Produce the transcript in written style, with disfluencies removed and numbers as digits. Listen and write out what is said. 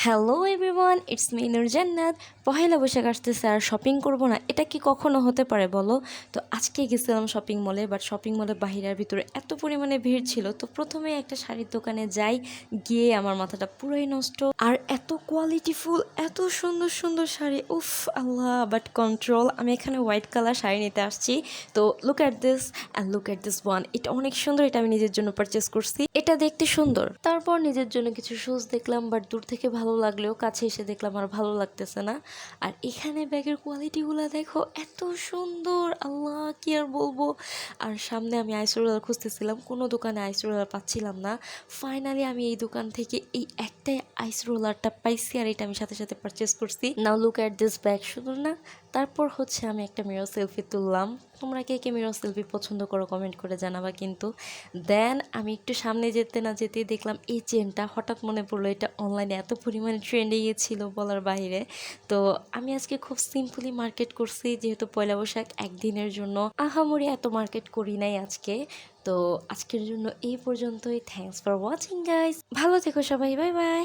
Hello everyone, it's me নূর জান্নাত। পহেলা বৈশাখ আসতেছে আর shopping করব না, এটা কি কখনো হতে পারে বলো? তো আজকে গেছিলাম শপিং মলে, বাট শপিং মলে বাহিরের ভিতরে এত পরিমাণে ভিড় ছিল। তো প্রথমে একটা শাড়ির দোকানে যাই, গিয়ে আমার মাথাটা পুরোই নষ্ট। আর এত কোয়ালিটিফুল, এত সুন্দর সুন্দর শাড়ি, উফ আল্লাহ, বাট কন্ট্রোল। আমি এখানে হোয়াইট কালার শাড়ি নিতে আসছি। তো look at this and look at this one, এটা অনেক সুন্দর, এটা আমি নিজের জন্য পারচেস করছি, এটা দেখতে সুন্দর। তারপর নিজের জন্য কিছু শুজ দেখলাম, বাট দূর থেকে ভালো লাগলেও কাছে এসে দেখলাম আর ভালো লাগতেছে না। আর এখানে ব্যাগের কোয়ালিটিগুলো দেখো, এত সুন্দর, আল্লাহ কি আর বলবো। আর সামনে আমি আইস রোলার খুঁজতেছিলাম, কোনো দোকানে আইস রোলার পাচ্ছিলাম না। ফাইনালি আমি এই দোকান থেকে এই একটাই আইস রোলারটা পাইছি, আর এটা আমি সাথে সাথে পারচেস করছি। নাও লুক অ্যাট দিস ব্যাগ, সুন্দর না? তারপর হচ্ছে আমি একটা মিরর সেলফি তুললাম। তোমরা কে কে মিরর সেলফি পছন্দ করো কমেন্ট করে জানাবা কিন্তু। দেন আমি একটু সামনে যেতে না যেতেই দেখলাম এই চেনটা, হঠাৎ মনে পড়লো এটা অনলাইনে এত পরিমাণে ট্রেন্ডে গিয়েছিল বলার বাইরে। তো আমি আজকে খুব সিম্পলি মার্কেট করছি, যেহেতু পয়লা বৈশাখ একদিনের জন্য, আহামরি এত মার্কেট করি নাই আজকে। তো আজকের জন্য এই পর্যন্তই। থ্যাঙ্কস ফর ওয়াচিং গাইস, ভালো থেকো সবাই, বাই বাই।